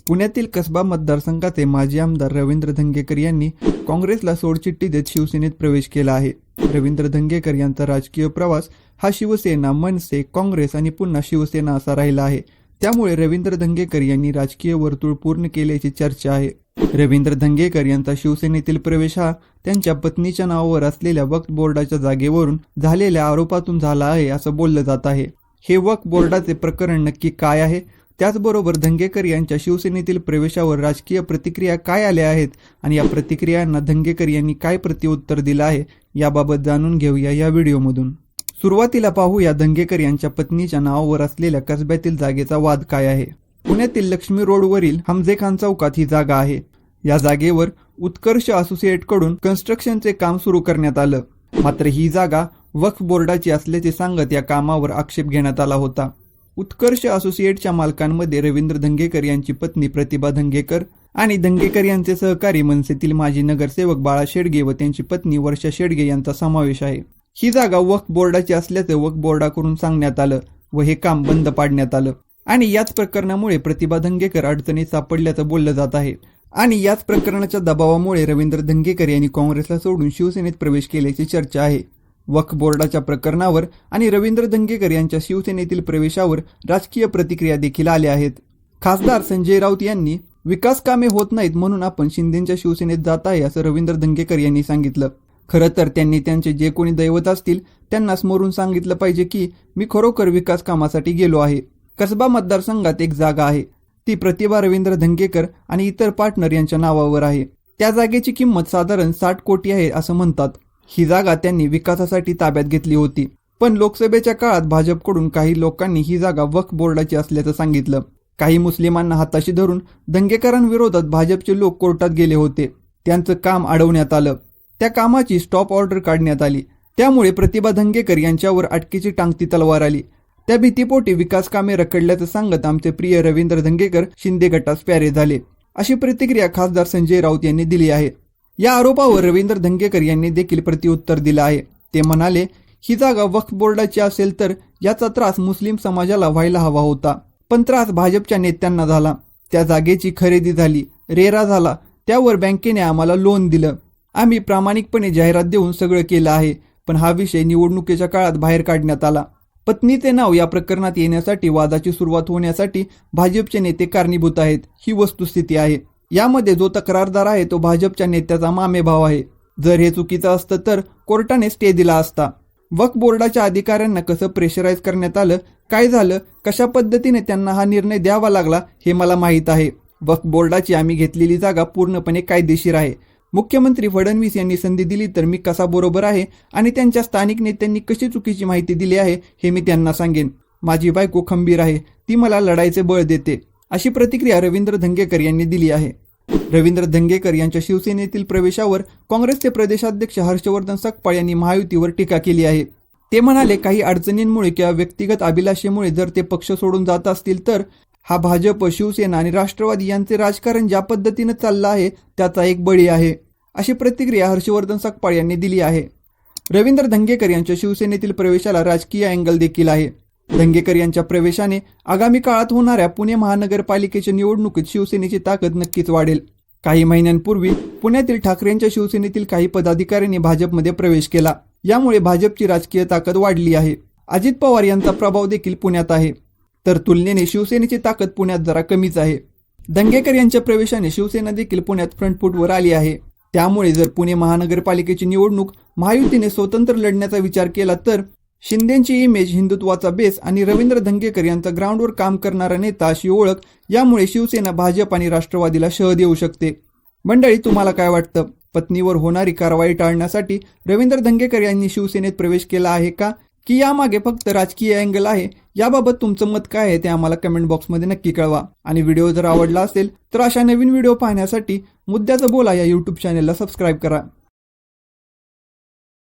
पुण्यातील कसबा मतदारसंघाचे माजी आमदार रवींद्र धंगेकर यांनी काँग्रेसला सोडचिठ्ठी देत शिवसेनेत प्रवेश केला आहे. रवींद्र धंगेकर यांचा राजकीय प्रवास हा शिवसेना, मनसे, काँग्रेस आणि पुन्हा शिवसेना असा राहिला आहे. त्यामुळे रवींद्र धंगेकर यांनी राजकीय वर्तुळ पूर्ण केल्याची चर्चा आहे. रवींद्र धंगेकर यांचा शिवसेनेतील प्रवेश हा त्यांच्या पत्नीच्या नावावर असलेल्या वक्फ बोर्डाच्या जागेवरून झालेल्या आरोपातून झाला आहे असं बोललं जात आहे. हे वक्फ बोर्डाचे प्रकरण नक्की काय आहे, त्याचबरोबर धंगेकर यांच्या शिवसेनेतील प्रवेशावर राजकीय प्रतिक्रिया काय आल्या आहेत आणि या प्रतिक्रियांना धंगेकर यांनी काय प्रत्युत्तर दिलं आहे याबाबत जाणून घेऊया या व्हिडिओमधून. सुरुवातीला पाहूया धंगेकर यांच्या पत्नीच्या नावावर असलेल्या कसब्यातील जागेचा वाद काय आहे. पुण्यातील लक्ष्मी रोडवरील हमजे खान चौकात ही जागा आहे. या जागेवर उत्कर्ष असोसिएट कडून कन्स्ट्रक्शनचे काम सुरू करण्यात आलं. मात्र ही जागा वक्फ बोर्डाची असल्याचे सांगत या कामावर आक्षेप घेण्यात आला होता. उत्कर्ष असोसिएटच्या मालकांमध्ये रवींद्र धंगेकर यांची पत्नी प्रतिभा धंगेकर आणि धंगेकर यांचे सहकारी मनसेतील माजी नगरसेवक बाळा शेडगे व त्यांची पत्नी वर्षा शेडगे यांचा समावेश आहे. ही जागा वक्फ बोर्डाची असल्याचे वक्फ बोर्डाकडून सांगण्यात आलं व हे काम बंद पाडण्यात आलं आणि याच प्रकरणामुळे प्रतिभा धंगेकर अडचणीत सापडल्याचं बोललं जात आहे. आणि याच प्रकरणाच्या दबावामुळे रवींद्र धंगेकर यांनी काँग्रेसला सोडून शिवसेनेत प्रवेश केल्याची चर्चा आहे. वक्फ बोर्डाच्या प्रकरणावर आणि रवींद्र धंगेकर यांच्या शिवसेनेतील प्रवेशावर राजकीय प्रतिक्रिया देखील आल्या आहेत. खासदार संजय राऊत यांनी विकास कामे होत नाहीत म्हणून आपण शिंदेच्या शिवसेनेत जात आहे असं रवींद्र धंगेकर यांनी सांगितलं. खरं तर त्यांनी त्यांचे जे कोणी दैवत असतील त्यांना स्मरून सांगितलं पाहिजे की मी खरोखर विकास कामासाठी गेलो आहे. कसबा मतदारसंघात एक जागा आहे, ती प्रतिभा रवींद्र धंगेकर आणि इतर पार्टनर यांच्या नावावर आहे. त्या जागेची किंमत साधारण 60 कोटी आहे असं म्हणतात. ही जागा त्यांनी विकासासाठी ताब्यात घेतली होती, पण लोकसभेच्या काळात भाजपकडून काही लोकांनी ही जागा वक्फ बोर्डाची असल्याचं सांगितलं. काही मुस्लिमांना हाताशी धरून धंगेकरांविरोधात भाजपचे लोक कोर्टात गेले होते. त्यांचं काम अडवण्यात आलं. त्या कामाची स्टॉप ऑर्डर काढण्यात आली. त्यामुळे प्रतिभा धंगेकर यांच्यावर अटकेची टांगती तलवार आली. त्या भीतीपोटी विकास कामे रखडल्याचं सांगत आमचे प्रिय रवींद्र धंगेकर शिंदे गटास प्यारे झाले, अशी प्रतिक्रिया खासदार संजय राऊत यांनी दिली आहे. या आरोपावर रवींद्र धंगेकर यांनी देखील प्रत्युत्तर दिलं आहे. ते म्हणाले, ही जागा वक्फ बोर्डाची असेल तर याचा त्रास मुस्लिम समाजाला व्हायला हवा होता, पण त्रास भाजपच्या नेत्यांना झाला. त्या जागेची खरेदी झाली, रेरा झाला, त्यावर बँकेने आम्हाला लोन दिलं. आम्ही प्रामाणिकपणे जाहिरात देऊन सगळं केलं आहे, पण हा विषय निवडणुकीच्या काळात बाहेर काढण्यात आला. पत्नीचे नाव या प्रकरणात येण्यासाठी वादाची सुरुवात होण्यासाठी भाजपचे नेते कारणीभूत आहेत, ही वस्तुस्थिती आहे. यामध्ये जो तक्रारदार आहे तो भाजपच्या नेत्याचा मामेभाव आहे. जर हे चुकीचं असतं तर कोर्टाने स्टे दिला असता. वक्फ बोर्डाच्या अधिकाऱ्यांना कसं प्रेशराईज करण्यात आलं, काय झालं, कशा पद्धतीने त्यांना हा निर्णय द्यावा लागला हे मला माहीत आहे. वक्फ बोर्डाची आम्ही घेतलेली जागा पूर्णपणे कायदेशीर आहे. मुख्यमंत्री फडणवीस यांनी संधी दिली तर मी कसा बरोबर आहे आणि त्यांच्या स्थानिक नेत्यांनी कशी चुकीची माहिती दिली आहे हे मी त्यांना सांगेन. माझी बायको खंबीर आहे, ती मला लढायचे बळ देते, अशी प्रतिक्रिया रवींद्र धंगेकर यांनी दिली आहे. रवींद्र धंगेकर यांच्या शिवसेनेतील प्रवेशावर काँग्रेसचे प्रदेशाध्यक्ष हर्षवर्धन सकपाळ यांनी महायुतीवर टीका केली आहे. ते म्हणाले, काही अडचणींमुळे किंवा व्यक्तिगत अभिलाषेमुळे जर ते पक्ष सोडून जात असतील तर हा भाजप, शिवसेना आणि राष्ट्रवादी यांचे राजकारण ज्या पद्धतीने चाललं आहे त्याचा एक बळी आहे, अशी प्रतिक्रिया हर्षवर्धन सकपाळ यांनी दिली आहे. रवींद्र धंगेकर यांच्या शिवसेनेतील प्रवेशाला राजकीय अँगल देखील आहे. धंगेकर यांच्या प्रवेशाने आगामी काळात होणाऱ्या पुणे महानगरपालिकेच्या निवडणुकीत शिवसेनेची ताकद नक्कीच वाढेल. काही महिन्यांपूर्वी पुण्यातील ठाकरेंच्या शिवसेनेतील काही पदाधिकाऱ्यांनी भाजपमध्ये प्रवेश केला. यामुळे भाजपची राजकीय ताकद वाढली आहे. अजित पवार यांचा प्रभाव देखील पुण्यात आहे, तर तुलनेने शिवसेनेची ताकद पुण्यात जरा कमीच आहे. धंगेकर यांच्या प्रवेशाने शिवसेना देखील पुण्यात फ्रंटफूटवर आली आहे. त्यामुळे जर पुणे महानगरपालिकेची निवडणूक महायुतीने स्वतंत्र लढण्याचा विचार केला तर शिंदेची इमेज, हिंदुत्वाचा बेस आणि रवींद्र धंगेकर यांचा ग्राउंडवर काम करणारा नेता अशी ओळख, यामुळे शिवसेना भाजप आणि राष्ट्रवादीला शह देऊ शकते. मंडळी, तुम्हाला काय वाटतं? पत्नीवर होणारी कारवाई टाळण्यासाठी रवींद्र धंगेकर यांनी शिवसेनेत प्रवेश केला आहे का, की यामागे फक्त राजकीय अँगल आहे? याबाबत तुमचं मत काय आहे ते आम्हाला कमेंट बॉक्समध्ये नक्की कळवा. आणि व्हिडिओ जर आवडला असेल तर अशा नवीन व्हिडिओ पाहण्यासाठी मुद्द्याचं बोला या यूट्यूब चॅनेलला सबस्क्राईब करा.